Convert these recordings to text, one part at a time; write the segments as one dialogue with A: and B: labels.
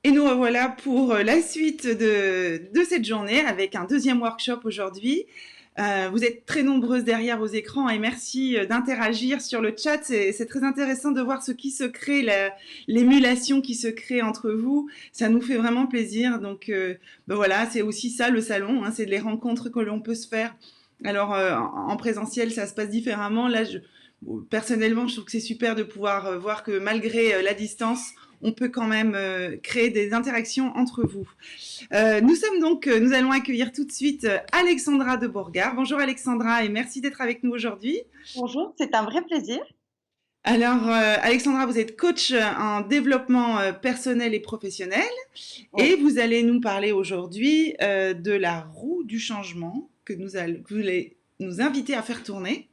A: Et nous revoilà pour la suite de cette journée avec un deuxième workshop aujourd'hui. Vous êtes très nombreuses derrière vos écrans et merci d'interagir sur le chat. C'est très intéressant de voir ce qui se crée, l'émulation qui se crée entre vous. Ça nous fait vraiment plaisir. Donc ben voilà, c'est aussi ça le salon, hein, c'est les rencontres que l'on peut se faire. Alors en présentiel, ça se passe différemment. Là, personnellement, je trouve que c'est super de pouvoir voir que malgré la distance, on peut quand même créer des interactions entre vous. Nous allons accueillir tout de suite Alexandra de Borgard. Bonjour Alexandra et merci d'être avec nous aujourd'hui.
B: Bonjour, c'est un vrai plaisir.
A: Alors Alexandra, vous êtes coach en développement personnel et professionnel et
B: Oui,
A: vous allez nous parler aujourd'hui de la roue du changement que vous allez nous inviter à faire tourner.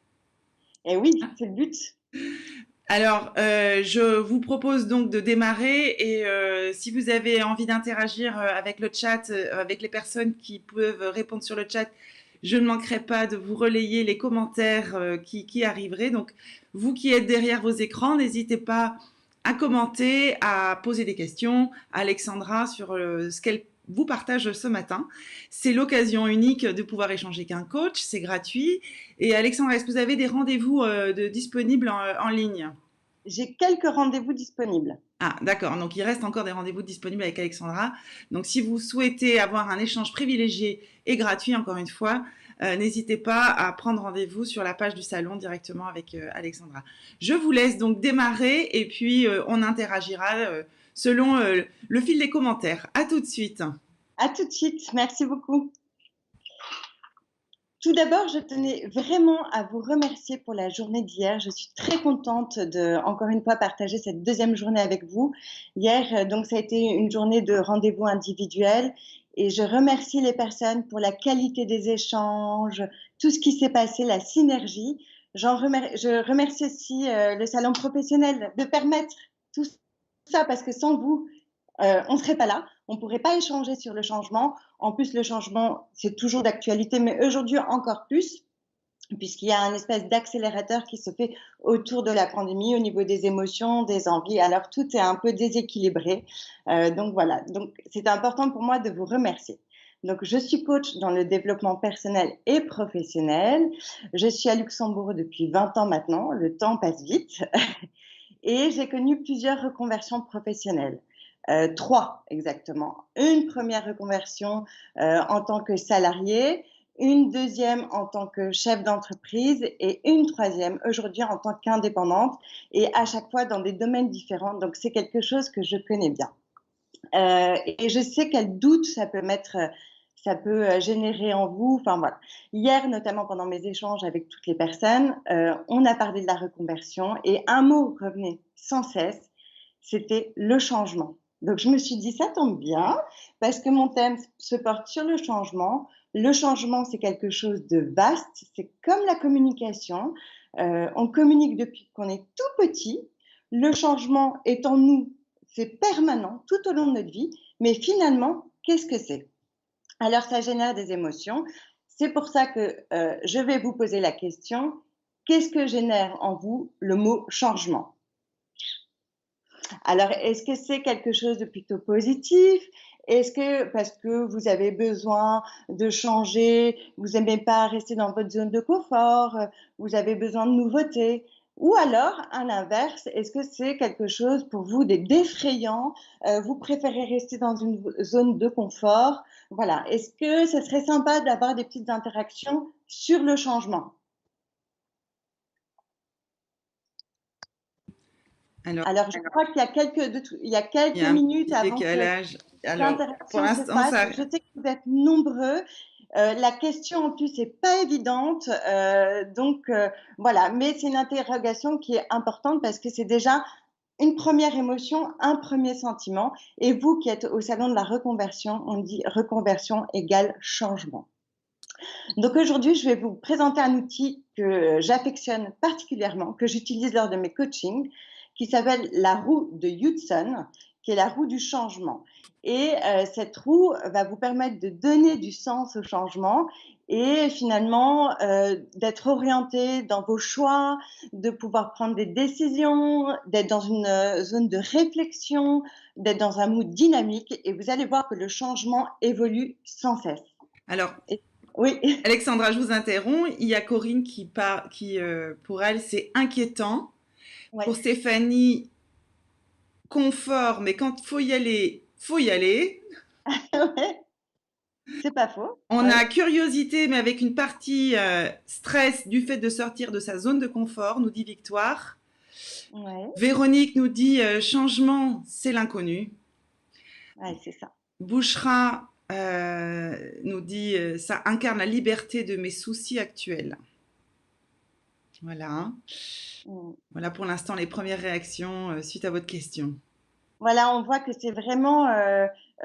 B: et oui, c'est le but.
A: Alors, je vous propose donc de démarrer et si vous avez envie d'interagir avec le chat, avec les personnes qui peuvent répondre sur le chat, je ne manquerai pas de vous relayer les commentaires qui arriveraient. Donc, vous qui êtes derrière vos écrans, n'hésitez pas à commenter, à poser des questions à Alexandra sur ce qu'elle vous partage ce matin. C'est l'occasion unique de pouvoir échanger qu'un coach, c'est gratuit. Et Alexandra, est-ce que vous avez des rendez-vous disponibles en ligne?
B: J'ai quelques rendez-vous disponibles.
A: Ah, d'accord. Donc, il reste encore des rendez-vous disponibles avec Alexandra. Donc, si vous souhaitez avoir un échange privilégié et gratuit, encore une fois, n'hésitez pas à prendre rendez-vous sur la page du salon directement avec Alexandra. Je vous laisse donc démarrer et puis on interagira selon le fil des commentaires. À tout de suite.
B: À tout de suite, merci beaucoup. Tout d'abord, je tenais vraiment à vous remercier pour la journée d'hier. Je suis très contente de, encore une fois, partager cette deuxième journée avec vous. Hier, donc, ça a été une journée de rendez-vous individuels et je remercie les personnes pour la qualité des échanges, tout ce qui s'est passé, la synergie. Je remercie aussi le salon professionnel de permettre tout ça parce que sans vous, on ne serait pas là, on ne pourrait pas échanger sur le changement. En plus, le changement, c'est toujours d'actualité, mais aujourd'hui encore plus, puisqu'il y a un espèce d'accélérateur qui se fait autour de la pandémie au niveau des émotions, des envies. Alors, tout est un peu déséquilibré. Donc, voilà. Donc, c'est important pour moi de vous remercier. Donc, je suis coach dans le développement personnel et professionnel. Je suis à Luxembourg depuis 20 ans maintenant. Le temps passe vite. Et j'ai connu plusieurs reconversions professionnelles. Trois exactement. Une première reconversion en tant que salarié, une deuxième en tant que chef d'entreprise et une troisième aujourd'hui en tant qu'indépendante et à chaque fois dans des domaines différents. Donc c'est quelque chose que je connais bien. Et je sais quel doute ça peut générer en vous. Enfin voilà. Hier, notamment pendant mes échanges avec toutes les personnes, on a parlé de la reconversion et un mot revenait sans cesse, c'était le changement. Donc je me suis dit, ça tombe bien parce que mon thème se porte sur le changement. Le changement, c'est quelque chose de vaste. C'est comme la communication. On communique depuis qu'on est tout petit. Le changement est en nous, c'est permanent tout au long de notre vie, mais finalement, qu'est-ce que c'est? Alors, ça génère des émotions. C'est pour ça que je vais vous poser la question, qu'est-ce que génère en vous le mot changement? Alors, est-ce que c'est quelque chose de plutôt positif? Est-ce que parce que vous avez besoin de changer, vous n'aimez pas rester dans votre zone de confort, vous avez besoin de nouveautés? Ou alors, à l'inverse, est-ce que c'est quelque chose pour vous d'effrayant? Vous préférez rester dans une zone de confort? Voilà. Est-ce que ce serait sympa d'avoir des petites interactions sur le changement?
A: Alors,
B: Alors, je crois qu'il y a il y a
A: il y
B: quelques
A: a un
B: minutes
A: petit
B: avant que
A: décalage. Alors, pour
B: l'interaction se
A: l'instant,
B: fasse.
A: ça.
B: Je sais que vous êtes nombreux. La question en plus n'est pas évidente, voilà. Mais c'est une interrogation qui est importante parce que c'est déjà une première émotion, un premier sentiment. Et vous qui êtes au salon de la reconversion, on dit reconversion égale changement. Donc aujourd'hui, je vais vous présenter un outil que j'affectionne particulièrement, que j'utilise lors de mes coachings, qui s'appelle la roue de Hudson, qui est la roue du changement. Et cette roue va vous permettre de donner du sens au changement et finalement d'être orienté dans vos choix, de pouvoir prendre des décisions, d'être dans une zone de réflexion, d'être dans un mood dynamique et vous allez voir que le changement évolue sans cesse.
A: Alors,
B: Et- oui,
A: Alexandra, je vous interromps. Il y a Corinne pour elle, c'est inquiétant. Pour
B: ouais.
A: Stéphanie, confort, mais quand faut y aller, faut y aller.
B: Ouais, c'est pas faux.
A: On a
B: Ouais.
A: curiosité, mais avec une partie stress du fait de sortir de sa zone de confort, nous dit Victoire.
B: Ouais,
A: Véronique nous dit changement, c'est l'inconnu.
B: ouais, c'est ça.
A: Bouchera nous dit ça incarne la liberté de mes soucis actuels. Voilà.
B: Mm.
A: Voilà pour l'instant les premières réactions suite à votre question.
B: Voilà, on voit que c'est vraiment,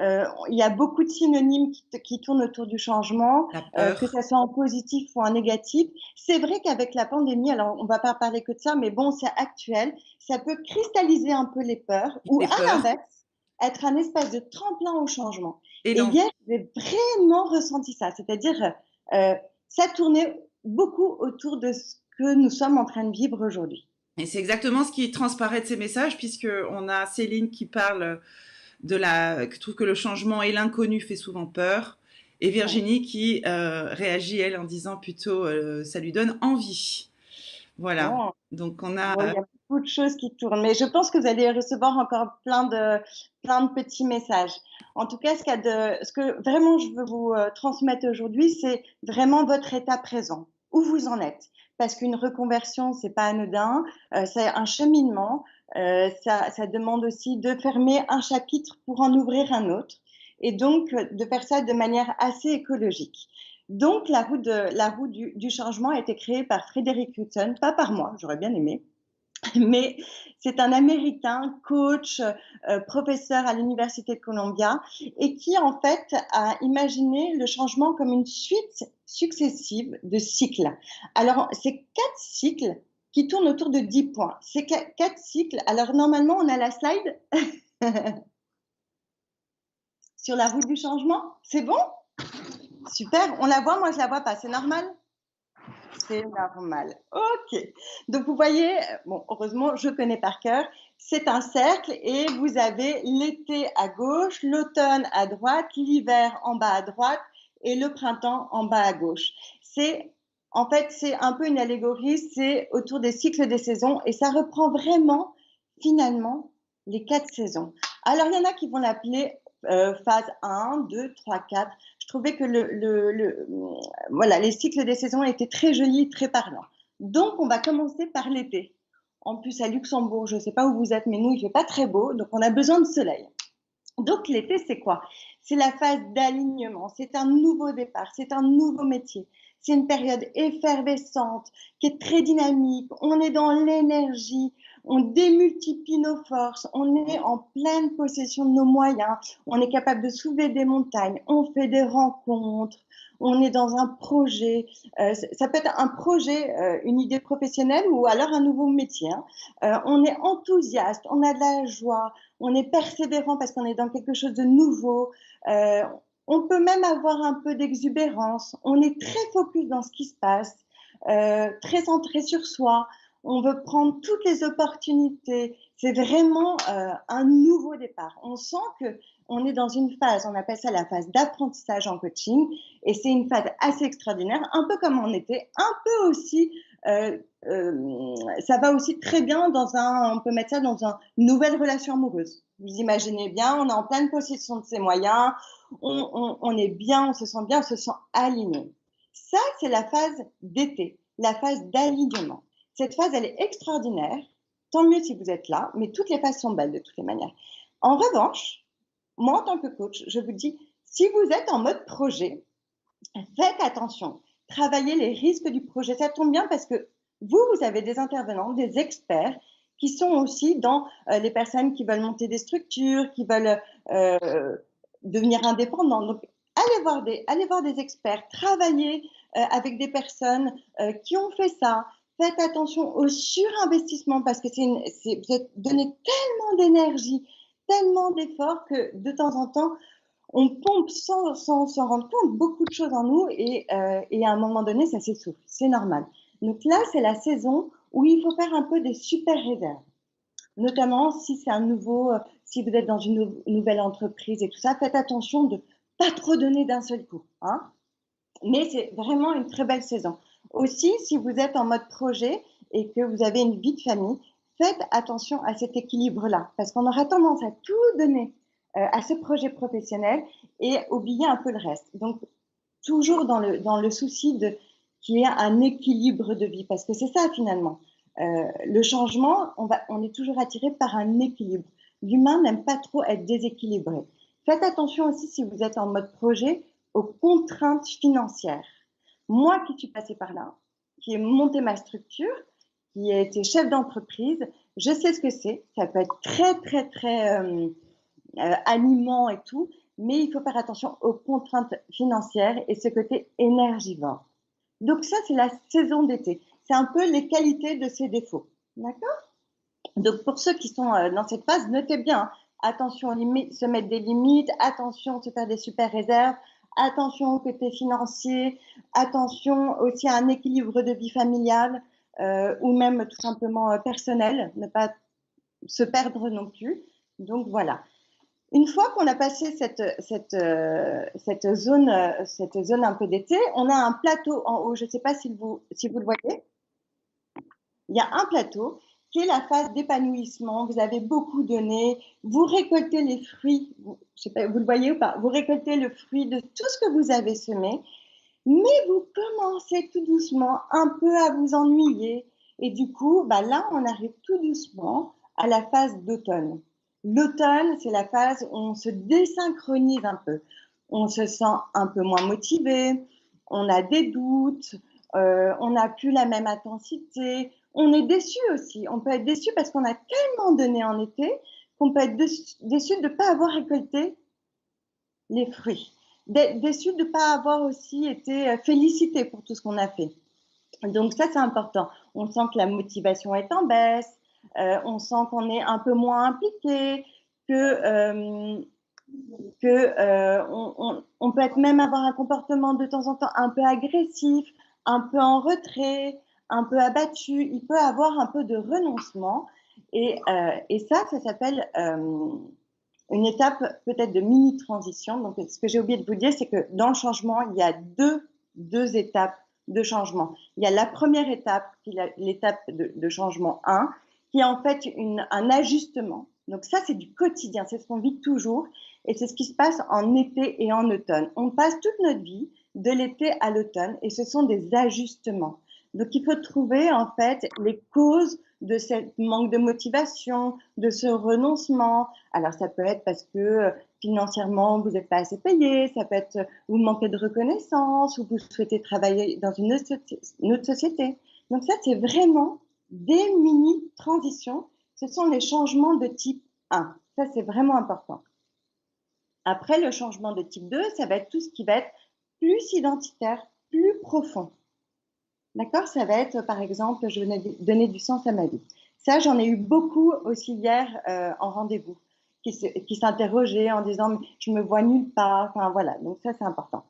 B: il y a beaucoup de synonymes qui tournent autour du changement,
A: La
B: que
A: peur,
B: ça soit en positif ou en négatif. C'est vrai qu'avec la pandémie, alors on va pas parler que de ça, mais bon, c'est actuel, ça peut cristalliser un peu les peurs ou
A: les
B: à
A: peurs
B: l'inverse, être un espace de tremplin au changement.
A: et
B: Et
A: l'envie.
B: hier, j'ai vraiment ressenti ça, c'est-à-dire, euh, ça tournait beaucoup autour de ce que nous sommes en train de vivre aujourd'hui.
A: Et c'est exactement ce qui transparaît de ces messages, puisque on a Céline qui parle qui trouve que le changement et l'inconnu fait souvent peur, et
B: Ouais.
A: Virginie qui réagit elle en disant plutôt ça lui donne envie. Voilà.
B: Bon.
A: Donc on a
B: Bon, il y a beaucoup de choses qui tournent, mais je pense que vous allez recevoir encore plein de petits messages. En tout cas, ce que vraiment je veux vous transmettre aujourd'hui, c'est vraiment votre état présent, où vous en êtes. Parce qu'une reconversion, c'est pas anodin, c'est un cheminement. Ça demande aussi de fermer un chapitre pour en ouvrir un autre, et donc de faire ça de manière assez écologique. Donc, la roue du changement a été créée par Frédéric Hudson, pas par moi, j'aurais bien aimé, mais c'est un Américain, coach, professeur à l'Université de Columbia, et qui en fait a imaginé le changement comme une suite successive de cycles. Alors, c'est 4 cycles qui tournent autour de 10 points. Ces 4 cycles, alors normalement, on a la slide sur la route du changement. C'est bon? Super. On la voit, moi je la vois pas. C'est normal? C'est normal. OK. Donc, vous voyez, bon, heureusement, je connais par cœur. C'est un cercle et vous avez l'été à gauche, l'automne à droite, l'hiver en bas à droite et le printemps en bas à gauche. En fait, c'est un peu une allégorie, c'est autour des cycles des saisons et ça reprend vraiment, finalement, les 4 saisons. Alors, il y en a qui vont l'appeler phase 1, 2, 3, 4. Je trouvais que voilà, les cycles des saisons étaient très jolis, très parlants. Donc, on va commencer par l'été. En plus, à Luxembourg, je ne sais pas où vous êtes, mais nous, il ne fait pas très beau, donc on a besoin de soleil. Donc, l'été, c'est quoi? C'est la phase d'alignement, c'est un nouveau départ, c'est un nouveau métier. C'est une période effervescente, qui est très dynamique. On est dans l'énergie, on démultiplie nos forces, on est en pleine possession de nos moyens, on est capable de soulever des montagnes, on fait des rencontres, on est dans un projet. Ça peut être un projet, une idée professionnelle ou alors un nouveau métier, hein. On est enthousiaste, on a de la joie, on est persévérant parce qu'on est dans quelque chose de nouveau. Euh, on peut même avoir un peu d'exubérance. On est très focus dans ce qui se passe, très centré sur soi. On veut prendre toutes les opportunités. C'est vraiment un nouveau départ. On sent que on est dans une phase, on appelle ça la phase d'apprentissage en coaching, et c'est une phase assez extraordinaire, un peu comme en été, un peu aussi. Ça va aussi très bien on peut mettre ça dans une nouvelle relation amoureuse. Vous imaginez bien, on est en pleine possession de ses moyens, on est bien, on se sent bien, on se sent aligné. Ça, c'est la phase d'été, la phase d'alignement. Cette phase, elle est extraordinaire. Tant mieux si vous êtes là, mais toutes les phases sont belles de toutes les manières. En revanche, moi, en tant que coach, je vous dis, si vous êtes en mode projet, faites attention. Travaillez les risques du projet. Ça tombe bien parce que vous avez des intervenants, des experts qui sont aussi dans les personnes qui veulent monter des structures, qui veulent devenir indépendants. Donc, allez voir des experts, travaillez avec des personnes qui ont fait ça. Faites attention au surinvestissement parce que vous êtes donné tellement d'énergie, tellement d'efforts que de temps en temps, On pompe sans s'en rendre compte beaucoup de choses en nous et à un moment donné, ça s'essouffle. C'est normal. Donc là, c'est la saison où il faut faire un peu des super réserves. Notamment si c'est si vous êtes dans une nouvelle entreprise et tout ça, faites attention de pas trop donner d'un seul coup, hein. Mais c'est vraiment une très belle saison. Aussi, si vous êtes en mode projet et que vous avez une vie de famille, faites attention à cet équilibre-là, parce qu'on aura tendance à tout donner à ce projet professionnel et oublier un peu le reste. Donc, toujours dans le souci qu'il y ait un équilibre de vie, parce que c'est ça finalement. Le changement, on est toujours attiré par un équilibre. L'humain n'aime pas trop être déséquilibré. Faites attention aussi si vous êtes en mode projet aux contraintes financières. Moi qui suis passée par là, qui ai monté ma structure, qui ai été chef d'entreprise, je sais ce que c'est. Ça peut être très, très, très animant et tout, mais il faut faire attention aux contraintes financières et ce côté énergivore. Donc ça, c'est la saison d'été. C'est un peu les qualités de ses défauts. D'accord? Donc pour ceux qui sont dans cette phase, notez bien, hein, attention aux limites, se mettre des limites, attention, se faire des super réserves, attention au côté financier, attention aussi à un équilibre de vie familiale ou même tout simplement personnel, ne pas se perdre non plus. Donc voilà. Une fois qu'on a passé cette zone un peu d'été, on a un plateau en haut. Je ne sais pas si vous le voyez. Il y a un plateau qui est la phase d'épanouissement. Vous avez beaucoup donné. Vous récoltez les fruits. Je sais pas, vous le voyez ou pas? Vous récoltez le fruit de tout ce que vous avez semé. Mais vous commencez tout doucement un peu à vous ennuyer. Et du coup, là, on arrive tout doucement à la phase d'automne. L'automne, c'est la phase où on se désynchronise un peu. On se sent un peu moins motivé, on a des doutes, on n'a plus la même intensité. On est déçu aussi. On peut être déçu parce qu'on a tellement donné en été qu'on peut être déçu de ne pas avoir récolté les fruits. Déçu de ne pas avoir aussi été félicité pour tout ce qu'on a fait. Donc ça, c'est important. On sent que la motivation est en baisse, on sent qu'on est un peu moins impliqué, on peut être même avoir un comportement de temps en temps un peu agressif, un peu en retrait, un peu abattu. Il peut avoir un peu de renoncement. Et ça s'appelle une étape peut-être de mini-transition. Donc, ce que j'ai oublié de vous dire, c'est que dans le changement, il y a deux étapes de changement. Il y a la première étape, qui est l'étape de changement 1, qui est en fait un ajustement. Donc ça, c'est du quotidien, c'est ce qu'on vit toujours et c'est ce qui se passe en été et en automne. On passe toute notre vie de l'été à l'automne et ce sont des ajustements. Donc il faut trouver en fait les causes de ce manque de motivation, de ce renoncement. Alors ça peut être parce que financièrement vous n'êtes pas assez payé, ça peut être vous manquez de reconnaissance ou vous souhaitez travailler dans une autre société. Donc ça, c'est vraiment des mini-transitions. Ce sont les changements de type 1. Ça, c'est vraiment important. Après, le changement de type 2, ça va être tout ce qui va être plus identitaire, plus profond. D'accord? Ça va être, par exemple, je vais donner du sens à ma vie. Ça, j'en ai eu beaucoup aussi hier en rendez-vous, qui s'interrogeaient en disant « je me vois nulle part ». Enfin, voilà, donc ça, c'est important.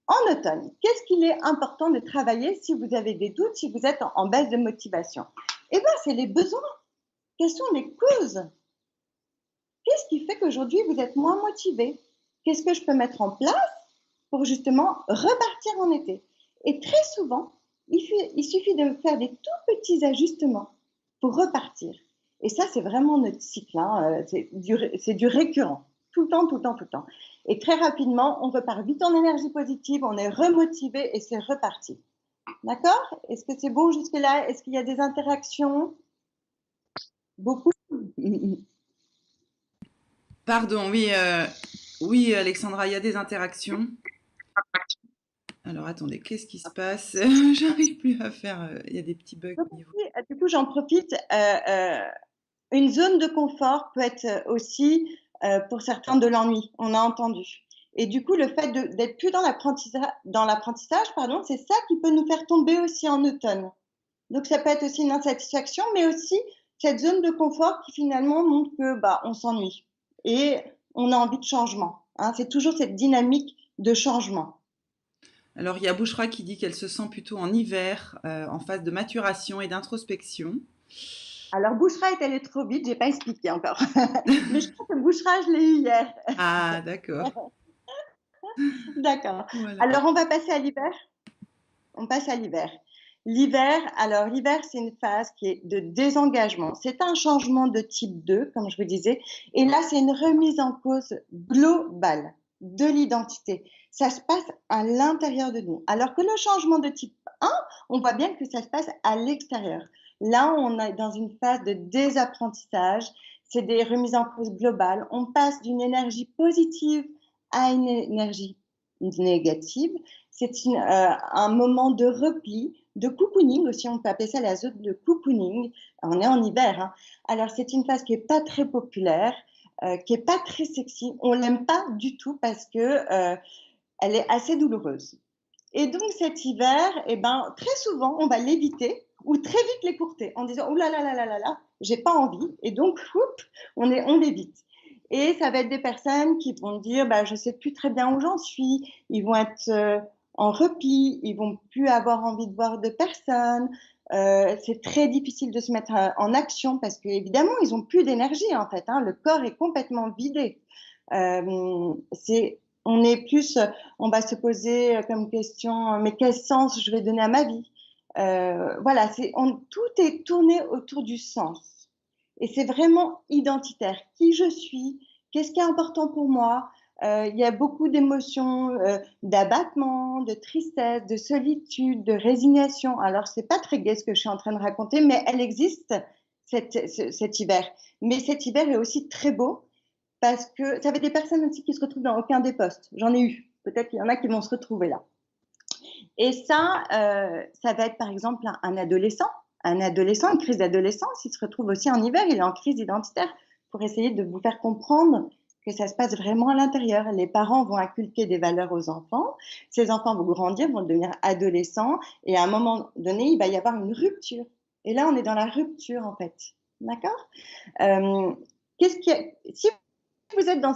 B: En automne, qu'est-ce qu'il est important de travailler si vous avez des doutes, si vous êtes en baisse de motivation? Eh bien, c'est les besoins. Quelles sont les causes? Qu'est-ce qui fait qu'aujourd'hui, vous êtes moins motivé? Qu'est-ce que je peux mettre en place pour justement repartir en été? Et très souvent, il suffit de faire des tout petits ajustements pour repartir. Et ça, c'est vraiment notre cycle. Hein. C'est du récurrent. Tout le temps, tout le temps, tout le temps. Et très rapidement, on repart vite en énergie positive, on est remotivé et c'est reparti. D'accord? Est-ce que c'est bon jusque-là? Est-ce qu'il y a des interactions? Beaucoup?
A: Pardon, oui, oui, Alexandra, il y a des interactions. Alors attendez, qu'est-ce qui se passe? J'arrive plus à faire. Il y a des petits bugs au niveau.
B: Du coup, j'en profite. Une zone de confort peut être aussi, pour certains, de l'ennui. On a entendu. Et du coup, le fait d'être plus dans l'apprentissage, pardon, c'est ça qui peut nous faire tomber aussi en automne. Donc, ça peut être aussi une insatisfaction, mais aussi cette zone de confort qui finalement montre que on s'ennuie et on a envie de changement. hein. C'est toujours cette dynamique de changement.
A: Alors, il y a Bouchra qui dit qu'elle se sent plutôt en hiver, en phase de maturation et d'introspection.
B: Alors, Bouchra est allée trop vite, j'ai pas expliqué encore. Mais je crois que Bouchra, je l'ai eu hier.
A: Ah, d'accord.
B: D'accord.
A: Voilà.
B: Alors, on va passer à l'hiver. On passe à l'hiver. L'hiver, alors l'hiver, c'est une phase qui est de désengagement. C'est un changement de type 2, comme je vous disais. Et là, c'est une remise en cause globale de l'identité. Ça se passe à l'intérieur de nous. Alors que le changement de type 1, on voit bien que ça se passe à l'extérieur. Là, on est dans une phase de désapprentissage. C'est des remises en cause globales. On passe d'une énergie positive à une énergie négative. C'est un moment de repli, de cocooning aussi, on peut appeler ça la zone de cocooning. On est en hiver, hein. Alors c'est une phase qui n'est pas très populaire, qui n'est pas très sexy. On ne l'aime pas du tout parce que elle est assez douloureuse. Et donc cet hiver, eh ben, très souvent, on va l'éviter ou très vite l'écourter en disant « Oh là là là là là là, j'ai pas envie ». Et donc, on l'évite. Et ça va être des personnes qui vont dire bah, « Je sais plus très bien où j'en suis ». Ils vont être en repli, ils vont plus avoir envie de voir de personnes. C'est très difficile de se mettre en action parce qu'évidemment, ils n'ont plus d'énergie en fait, hein. Le corps est complètement vidé. On est plus, on va se poser comme question, mais quel sens je vais donner à ma vie? Voilà, tout est tourné autour du sens. Et c'est vraiment identitaire. Qui je suis? Qu'est-ce qui est important pour moi? Il y a beaucoup d'émotions, d'abattement, de tristesse, de solitude, de résignation. Alors, c'est pas très gai ce que je suis en train de raconter, mais elle existe cet hiver. Mais cet hiver est aussi très beau parce que ça fait des personnes aussi qui se retrouvent dans aucun des postes. J'en ai eu. Peut-être qu'il y en a qui vont se retrouver là. Et ça va être par exemple un adolescent, une crise d'adolescence, il se retrouve aussi en hiver, il est en crise identitaire pour essayer de vous faire comprendre que ça se passe vraiment à l'intérieur. Les parents vont inculquer des valeurs aux enfants, ces enfants vont grandir, vont devenir adolescents, et à un moment donné, il va y avoir une rupture. Et là, on est dans la rupture en fait. D'accord Si vous êtes dans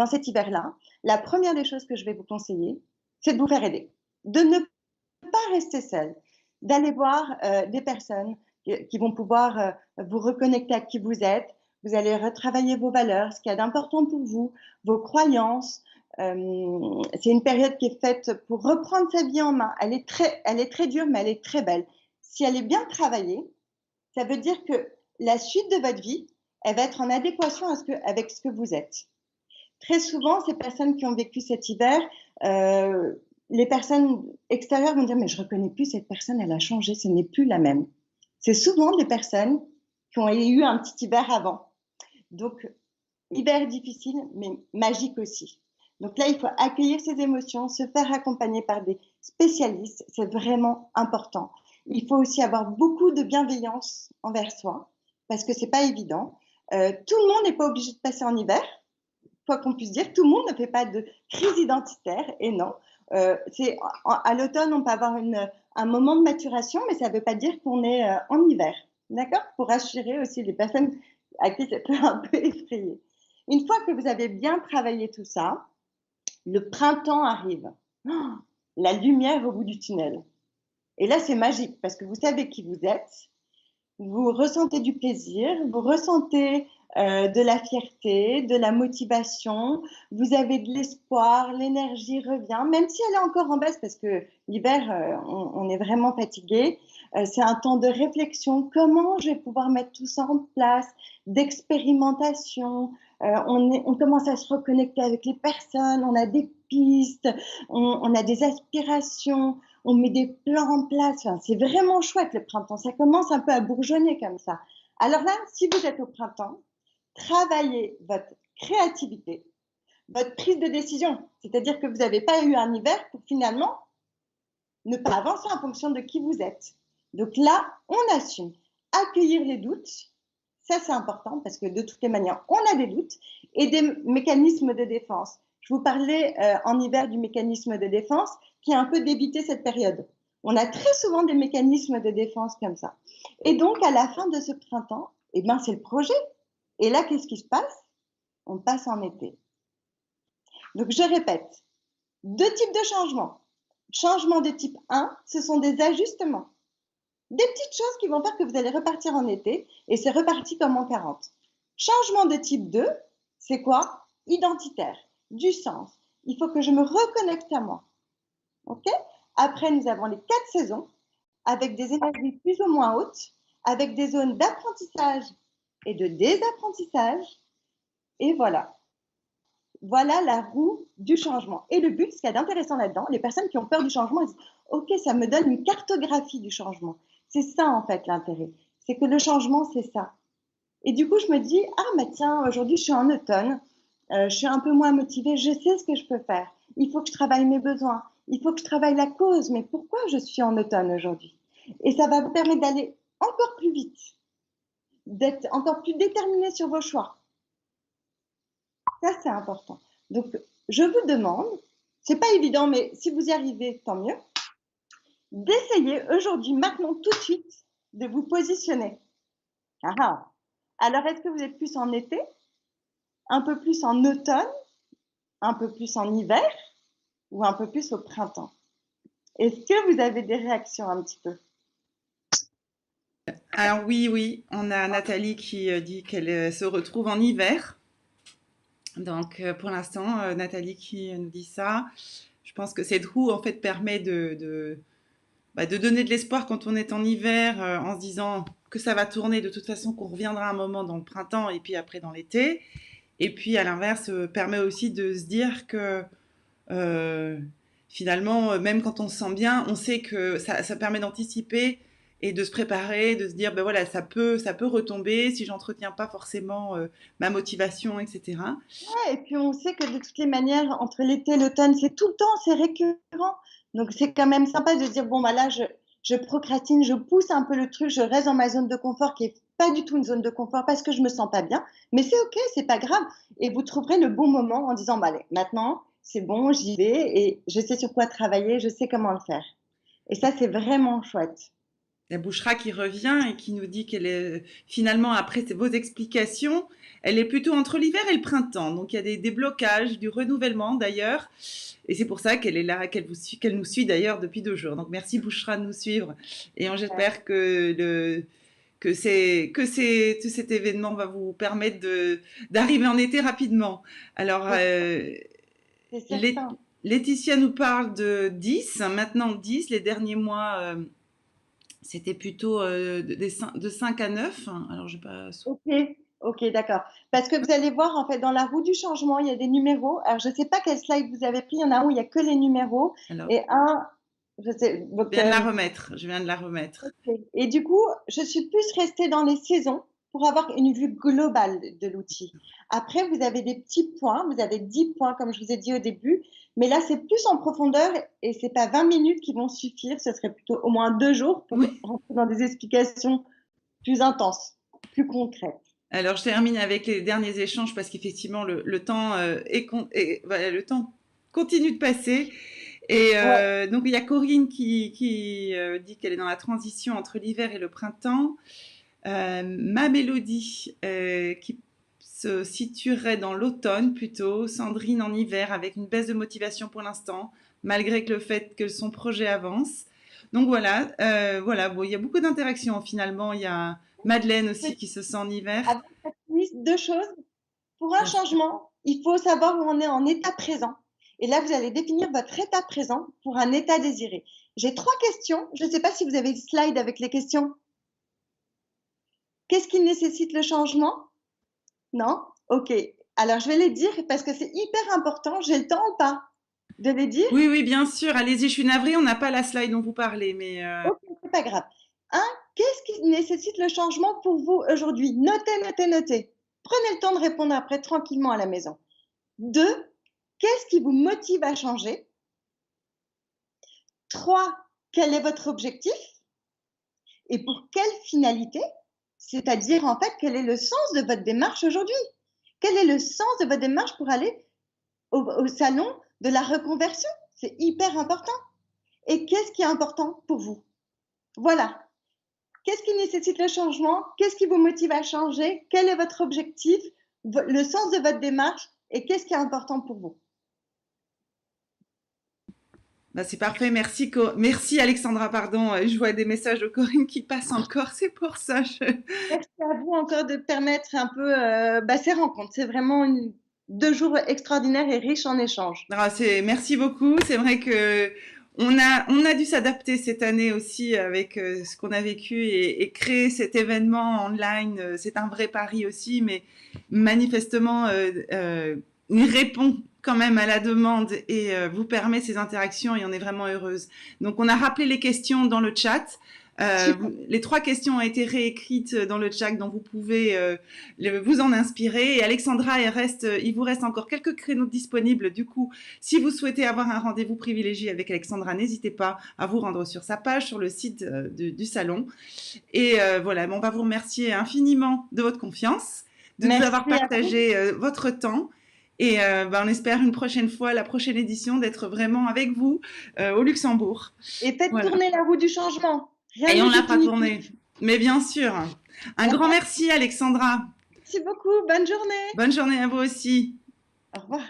B: cet hiver-là, la première des choses que je vais vous conseiller, c'est de vous faire aider, de ne pas rester seul, d'aller voir des personnes qui vont pouvoir vous reconnecter à qui vous êtes. Vous allez retravailler vos valeurs, ce qu'il y a d'important pour vous, vos croyances. C'est une période qui est faite pour reprendre sa vie en main. Elle est très dure, mais elle est très belle. Si elle est bien travaillée, ça veut dire que la suite de votre vie, elle va être en adéquation avec ce que vous êtes. Très souvent, ces personnes qui ont vécu cet hiver, les personnes extérieures vont dire mais je ne reconnais plus cette personne, elle a changé, ce n'est plus la même. C'est souvent des personnes qui ont eu un petit hiver avant. Donc, hiver difficile, mais magique aussi. Donc là, il faut accueillir ses émotions, se faire accompagner par des spécialistes, c'est vraiment important. Il faut aussi avoir beaucoup de bienveillance envers soi, parce que ce n'est pas évident. Tout le monde n'est pas obligé de passer en hiver, quoi qu'on puisse dire, tout le monde ne fait pas de crise identitaire, et non. À l'automne, on peut avoir un moment de maturation, mais ça ne veut pas dire qu'on est en hiver. D'accord? Pour rassurer aussi les personnes à qui ça peut un peu effrayer. Une fois que vous avez bien travaillé tout ça, le printemps arrive. Oh, la lumière au bout du tunnel. Et là, c'est magique parce que vous savez qui vous êtes, vous ressentez du plaisir, vous ressentez de la fierté, de la motivation, vous avez de l'espoir, l'énergie revient, même si elle est encore en baisse parce que l'hiver, on est vraiment fatigué. C'est un temps de réflexion. Comment je vais pouvoir mettre tout ça en place, d'expérimentation. On commence à se reconnecter avec les personnes, on a des pistes, on a des aspirations, on met des plans en place. Enfin, c'est vraiment chouette le printemps. Ça commence un peu à bourgeonner comme ça. Alors là, si vous êtes au printemps, travaillez votre créativité, votre prise de décision. C'est-à-dire que vous n'avez pas eu un hiver pour finalement ne pas avancer en fonction de qui vous êtes. Donc là, on assume. Accueillir les doutes, ça c'est important parce que de toutes les manières, on a des doutes et des mécanismes de défense. Je vous parlais en hiver du mécanisme de défense qui est un peu d'éviter cette période. On a très souvent des mécanismes de défense comme ça. Et donc, à la fin de ce printemps, eh ben, c'est le projet. Et là, qu'est-ce qui se passe? On passe en été. Donc, je répète, 2 types de changements. Changement de type 1, ce sont des ajustements. Des petites choses qui vont faire que vous allez repartir en été et c'est reparti comme en 40. Changement de type 2, c'est quoi? Identitaire, du sens. Il faut que je me reconnecte à moi. Ok? Après, nous avons les 4 saisons avec des énergies plus ou moins hautes, avec des zones d'apprentissage et de désapprentissage. Et voilà. Voilà la roue du changement. Et le but, ce qu'il y a d'intéressant là-dedans, les personnes qui ont peur du changement, elles disent ok, ça me donne une cartographie du changement. C'est ça en fait l'intérêt. C'est que le changement, c'est ça. Et du coup, je me dis ah, mais tiens, aujourd'hui, je suis en automne, je suis un peu moins motivée, je sais ce que je peux faire. Il faut que je travaille mes besoins, il faut que je travaille la cause. Mais pourquoi je suis en automne aujourd'hui? Et ça va vous permettre d'aller encore plus vite, d'être encore plus déterminé sur vos choix. Ça, c'est important. Donc, je vous demande, c'est pas évident, mais si vous y arrivez, tant mieux, d'essayer aujourd'hui, maintenant, tout de suite, de vous positionner. Ah ah. Alors, est-ce que vous êtes plus en été, un peu plus en automne, un peu plus en hiver ou un peu plus au printemps? Est-ce que vous avez des réactions un petit peu?
A: Alors oui, on a Nathalie qui dit qu'elle se retrouve en hiver. Donc pour l'instant, Nathalie qui nous dit ça. Je pense que cette roue en fait permet de donner de l'espoir quand on est en hiver en se disant que ça va tourner de toute façon, qu'on reviendra un moment dans le printemps et puis après dans l'été. Et puis à l'inverse, permet aussi de se dire que euh, finalement, même quand on se sent bien, on sait que ça permet d'anticiper et de se préparer, de se dire, ben voilà, ça peut retomber si j'entretiens pas forcément ma motivation, etc.
B: Ouais, et puis on sait que de toutes les manières, entre l'été et l'automne, c'est tout le temps, c'est récurrent. Donc c'est quand même sympa de se dire, bon, bah là, je procrastine, je pousse un peu le truc, je reste dans ma zone de confort qui est pas du tout une zone de confort parce que je me sens pas bien. Mais c'est ok, c'est pas grave. Et vous trouverez le bon moment en disant, bah allez, maintenant, c'est bon, j'y vais et je sais sur quoi travailler, je sais comment le faire. Et ça, c'est vraiment chouette.
A: La Bouchra qui revient et qui nous dit qu'elle est finalement, après vos explications, elle est plutôt entre l'hiver et le printemps. Donc il y a des blocages, du renouvellement d'ailleurs. Et c'est pour ça qu'elle est là, qu'elle nous suit d'ailleurs depuis 2 jours. Donc merci Bouchra de nous suivre. Et j'espère que cet événement va vous permettre d'arriver en été rapidement. Alors,
B: C'est
A: Lé-
B: certain.
A: Laetitia nous parle de 10, maintenant 10, les derniers mois, c'était plutôt de 5 à 9. Alors, je pas.
B: Ok, ok, d'accord. Parce que vous allez voir, en fait, dans la roue du changement, il y a des numéros. Alors, je ne sais pas quel slide vous avez pris. Il y en a un où il n'y a que les numéros
A: Alors,
B: et un, je sais. Donc,
A: je viens de la remettre. Je viens de la remettre.
B: ok. Et du coup, je suis plus restée dans les saisons pour avoir une vue globale de l'outil. Après, vous avez des petits points. Vous avez 10 points, comme je vous ai dit au début. Mais là, c'est plus en profondeur et ce n'est pas 20 minutes qui vont suffire. Ce serait plutôt au moins 2 jours pour
A: Oui.
B: rentrer dans des explications plus intenses, plus concrètes.
A: Alors, je termine avec les derniers échanges parce qu'effectivement, le temps voilà, le temps continue de passer. Et
B: Ouais.
A: donc, il y a Corinne qui dit qu'elle est dans la transition entre l'hiver et le printemps. Ma Mélodie qui se situerait dans l'automne plutôt. Sandrine en hiver avec une baisse de motivation pour l'instant, malgré que le fait que son projet avance. Donc voilà, bon, il y a beaucoup d'interactions finalement. Il y a Madeleine aussi qui se sent en hiver.
B: Avec cette liste, 2 choses. Pour un
A: Bien sûr.
B: changement, il faut savoir où on est en état présent. Et là, vous allez définir votre état présent pour un état désiré. J'ai 3 questions. Je ne sais pas si vous avez le slide avec les questions. Qu'est-ce qui nécessite le changement? Non? Ok. Alors, je vais les dire parce que c'est hyper important. J'ai le temps ou pas de les dire?
A: Oui, bien sûr. Allez-y, je suis navrée, on n'a pas la slide dont vous parlez, mais
B: Ok, c'est pas grave. Un, qu'est-ce qui nécessite le changement pour vous aujourd'hui? Notez, notez, notez. Prenez le temps de répondre après tranquillement à la maison. 2, qu'est-ce qui vous motive à changer? 3, quel est votre objectif? Et pour quelle finalité? C'est-à-dire, en fait, quel est le sens de votre démarche aujourd'hui? Quel est le sens de votre démarche pour aller au salon de la reconversion? C'est hyper important. Et qu'est-ce qui est important pour vous? Voilà. Qu'est-ce qui nécessite le changement? Qu'est-ce qui vous motive à changer? Quel est votre objectif? Le sens de votre démarche? Et qu'est-ce qui est important pour vous?
A: Bah, c'est parfait. Merci, merci Alexandra, pardon. Je vois des messages de Corinne qui passent encore. C'est pour ça.
B: Merci à vous encore de permettre un peu ces rencontres. C'est vraiment 2 jours extraordinaires et riches en échanges.
A: Ah, merci beaucoup. C'est vrai que on a dû s'adapter cette année aussi avec ce qu'on a vécu et créer cet événement online. C'est un vrai pari aussi, mais manifestement, il répond quand même à la demande et vous permet ces interactions et on est vraiment heureuse. Donc, on a rappelé les questions dans le chat.
B: Super.
A: Les 3 questions ont été réécrites dans le chat, donc vous pouvez vous en inspirer. Et Alexandra, il vous reste encore quelques créneaux disponibles. Du coup, si vous souhaitez avoir un rendez-vous privilégié avec Alexandra, n'hésitez pas à vous rendre sur sa page, sur le site du salon. Et voilà, on va vous remercier infiniment de votre confiance, de nous
B: Merci
A: avoir
B: à vous.
A: partagé votre temps. Et on espère une prochaine fois, la prochaine édition, d'être vraiment avec vous au Luxembourg.
B: Et faites
A: Voilà.
B: tourner la roue du changement. Rien
A: Et on
B: n'est
A: l'a pas
B: définitif.
A: tourné. Mais bien sûr. Un grand
B: Voilà.
A: merci, Alexandra.
B: Merci beaucoup. Bonne journée.
A: Bonne journée à vous aussi.
B: Au revoir.